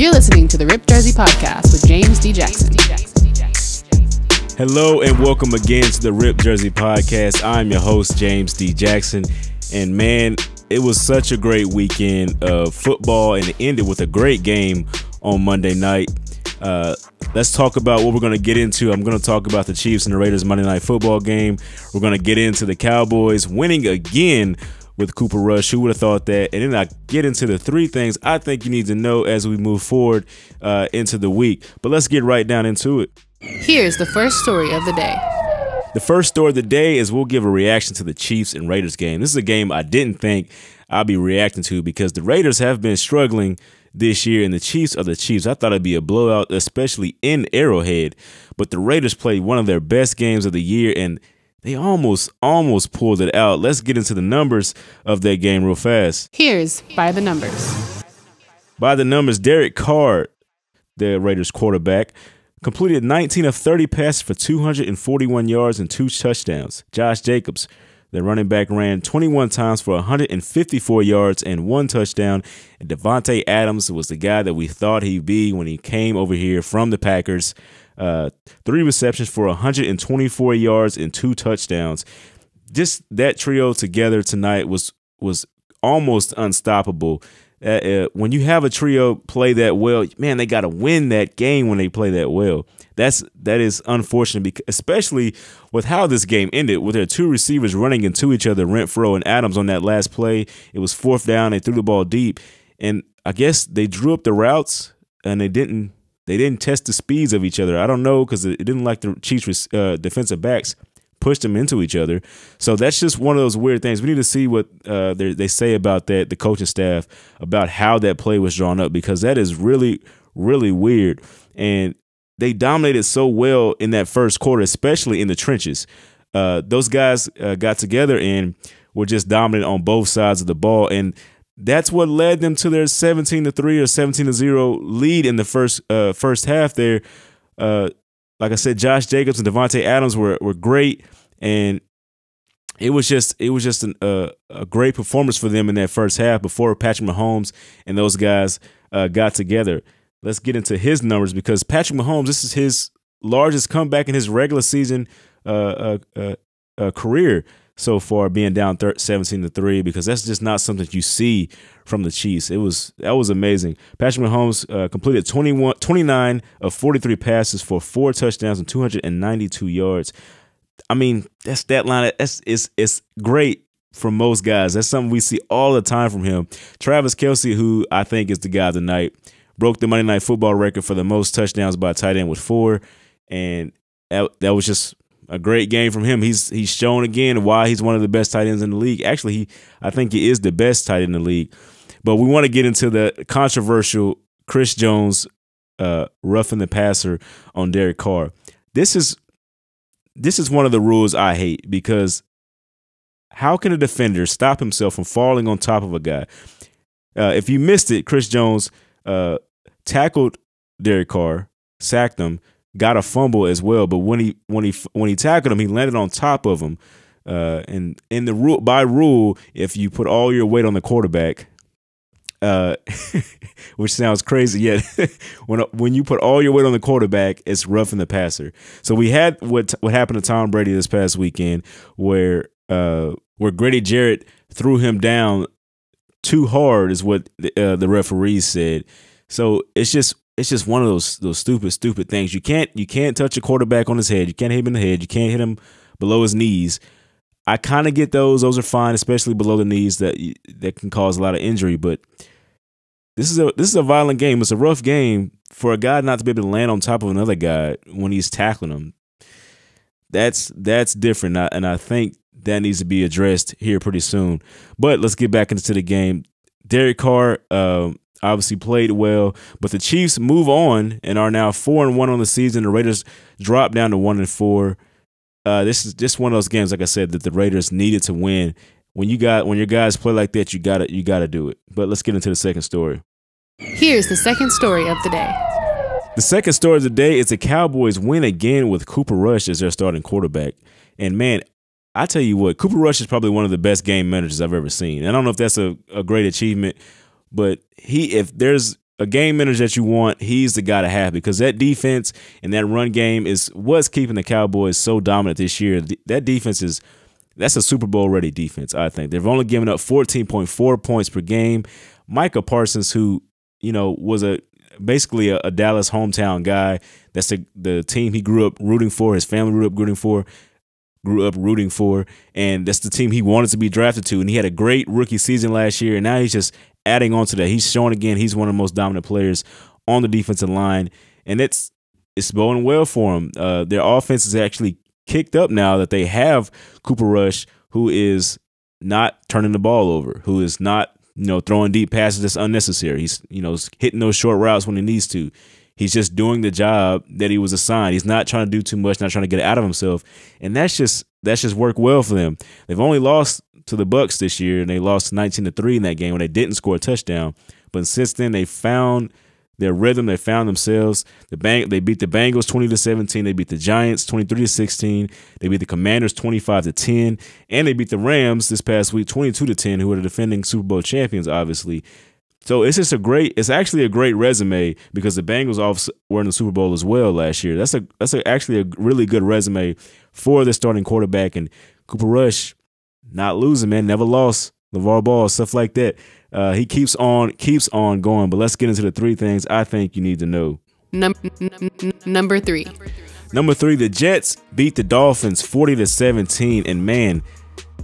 You're listening to the Rip Jersey Podcast with James D. Jackson. Hello and welcome again to the Rip Jersey Podcast. I'm your host, James D. Jackson. And man, it was such a great weekend of football, and it ended with a great game on Monday night. Let's talk about what we're going to get into. I'm going to talk about the Chiefs and the Raiders Monday Night Football game. We're going to get into the Cowboys winning again with Cooper Rush. Who would have thought that? And then I get into the three things I think you need to know as we move forward into the week. But let's get right down into it. Here's the first story of the day. The first story of the day is we'll give a reaction to the Chiefs and Raiders game. This is a game I didn't think I'll be reacting to because the Raiders have been struggling this year and the Chiefs are the Chiefs. I thought it'd be a blowout, especially in Arrowhead. But the Raiders played one of their best games of the year and they almost pulled it out. Let's get into the numbers of that game real fast. Here's By the Numbers. By the numbers, Derek Carr, the Raiders quarterback, completed 19 of 30 passes for 241 yards and 2 touchdowns. Josh Jacobs, the running back, ran 21 times for 154 yards and 1 touchdown. And Devontae Adams was the guy that we thought he'd be when he came over here from the Packers. 3 receptions for 124 yards and 2 touchdowns. Just that trio together tonight was almost unstoppable. When you have a trio play that well, man, they got to win that game when they play that well. That is unfortunate, because, especially with how this game ended, with their 2 receivers running into each other, Renfro and Adams on that last play. It was 4th down. They threw the ball deep, and I guess they drew up the routes, and they didn't test the speeds of each other. I don't know, because it didn't like the Chiefs defensive backs pushed them into each other. So that's just one of those weird things. We need to see what they say about that, the coaching staff, about how that play was drawn up, because that is really, really weird. And they dominated so well in that first quarter, especially in the trenches. Those guys got together and were just dominant on both sides of the ball. And that's what led them to their 17-3 or 17-0 lead in the first half there. Like I said, Josh Jacobs and Devontae Adams were great, and it was just a great performance for them in that first half before Patrick Mahomes and those guys got together. Let's get into his numbers, because Patrick Mahomes, this is his largest comeback in his regular season career so far, being down 17-3, because that's just not something you see from the Chiefs. That was amazing. Patrick Mahomes completed 29 of 43 passes for 4 touchdowns and 292 yards. I mean, that stat line, it's great for most guys. That's something we see all the time from him. Travis Kelce, who I think is the guy of the night, broke the Monday Night Football record for the most touchdowns by a tight end with 4, and that was just a great game from him. He's shown again why he's one of the best tight ends in the league. Actually, I think he is the best tight end in the league. But we want to get into the controversial Chris Jones roughing the passer on Derek Carr. This is one of the rules I hate, because how can a defender stop himself from falling on top of a guy? If you missed it, Chris Jones tackled Derek Carr, sacked him, got a fumble as well. But when he tackled him, he landed on top of him. And in the rule, by rule, if you put all your weight on the quarterback, which sounds crazy, yet when you put all your weight on the quarterback, it's roughing the passer. So we had what happened to Tom Brady this past weekend, where Grady Jarrett threw him down too hard, is what the referees said. So it's just one of those stupid things. You can't touch a quarterback on his head. You can't hit him in the head. You can't hit him below his knees. I kind of get those. Those are fine, especially below the knees. That can cause a lot of injury. But this is a violent game. It's a rough game for a guy not to be able to land on top of another guy when he's tackling him. That's different, and I think that needs to be addressed here pretty soon. But let's get back into the game. Derek Carr obviously played well, but the Chiefs move on and are now 4-1 on the season. The Raiders drop down to 1-4. This is just one of those games, like I said, that the Raiders needed to win. When your guys play like that, you gotta do it. But let's get into the second story. Here's the second story of the day. The second story of the day is the Cowboys win again with Cooper Rush as their starting quarterback. And man, I tell you what, Cooper Rush is probably one of the best game managers I've ever seen. And I don't know if that's a great achievement, but if there's a game manager that you want, he's the guy to have, because that defense and that run game was keeping the Cowboys so dominant this year. That defense that's a Super Bowl ready defense, I think. They've only given up 14.4 points per game. Micah Parsons, who, was basically a Dallas hometown guy. That's the team he grew up rooting for, his family grew up rooting for, and that's the team he wanted to be drafted to. And he had a great rookie season last year, and now he's just adding on to that. He's showing again he's one of the most dominant players on the defensive line, and it's boding well for him. Their offense is actually kicked up now that they have Cooper Rush, who is not turning the ball over, who is not throwing deep passes that's unnecessary. He's hitting those short routes when he needs to. He's just doing the job that he was assigned. He's not trying to do too much, not trying to get out of himself, and that's just worked well for them. They've only lost to the Bucs this year, and they lost 19-3 in that game when they didn't score a touchdown. But since then, they found their rhythm. They found themselves. They beat the Bengals 20-17. They beat the Giants 23-16. They beat the Commanders 25-10, and they beat the Rams this past week 22-10, who are the defending Super Bowl champions, obviously. So it's actually a great resume, because the Bengals were in the Super Bowl as well last year. That's actually a really good resume for the starting quarterback. And Cooper Rush, not losing, man, never lost. LeVar Ball, stuff like that. He keeps on going. But let's get into the three things I think you need to know. Number three. Number three, the Jets beat the Dolphins 40-17, and man,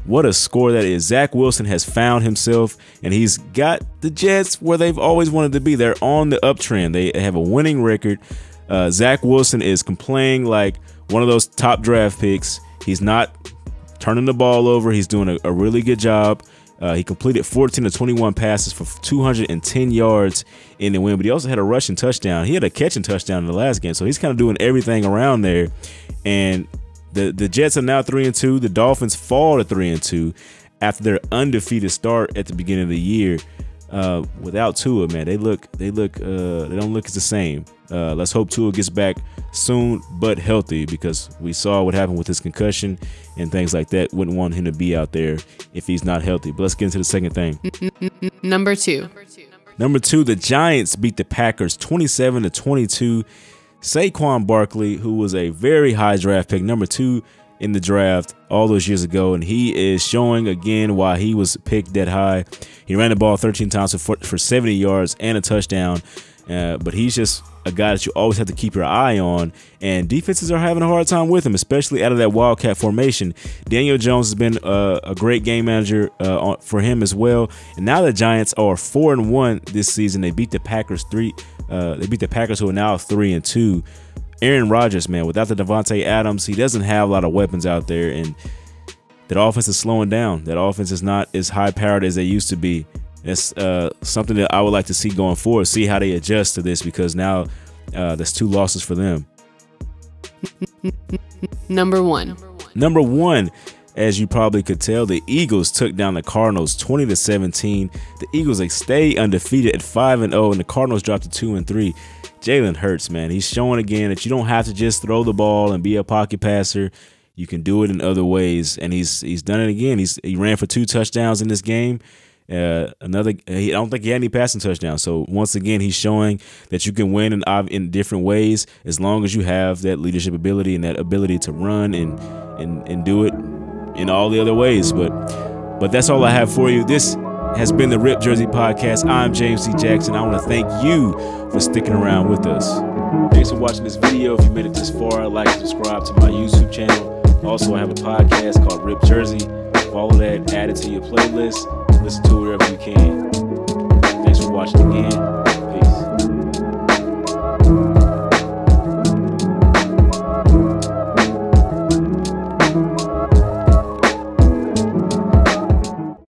what a score that is. Zach Wilson has found himself, and he's got the Jets where they've always wanted to be. They're on the uptrend. They have a winning record. Zach Wilson is playing like one of those top draft picks. He's not turning the ball over. He's doing a really good job. He completed 14-21 passes for 210 yards in the win, but he also had a rushing touchdown. He had a catching touchdown in the last game, so he's kind of doing everything around there. And the Jets are now 3-2. The Dolphins fall to 3-2 after their undefeated start at the beginning of the year. Without Tua, man, they don't look as the same. Let's hope Tua gets back soon but healthy, because we saw what happened with his concussion and things like that. Wouldn't want him to be out there if he's not healthy. But let's get into the second thing. Number two, the Giants beat the Packers 27-22. Saquon Barkley, who was a very high draft pick, number 2 in the draft all those years ago, and he is showing again why he was picked that high. He ran the ball 13 times for 70 yards and a touchdown, but he's just a guy that you always have to keep your eye on, and defenses are having a hard time with him, especially out of that Wildcat formation. Daniel Jones has been a great game manager for him as well, and now the Giants are 4-1 this season. They beat the Packers who are now 3-2. Aaron Rodgers, man, without the Devontae Adams, he doesn't have a lot of weapons out there, and that offense is slowing down. That offense is not as high-powered as they used to be. That's something that I would like to see going forward, see how they adjust to this, because now there's 2 losses for them. Number one, as you probably could tell, the Eagles took down the Cardinals 20-17. The Eagles stay undefeated at 5-0, and the Cardinals dropped to 2-3. Jalen Hurts, man, he's showing again that you don't have to just throw the ball and be a pocket passer. You can do it in other ways, and he's done it again. He ran for 2 touchdowns in this game. I don't think he had any passing touchdowns. So once again, he's showing that you can win in different ways as long as you have that leadership ability and that ability to run and do it in all the other ways. But that's all I have for you. This has been the Rip Jersey Podcast. I'm James C. Jackson. I want to thank you for sticking around with us. Thanks for watching this video. If you made it this far, like and subscribe to my YouTube channel. Also, I have a podcast called Rip Jersey. Follow that, add it to your playlist, listen to it wherever you can. Thanks for watching again.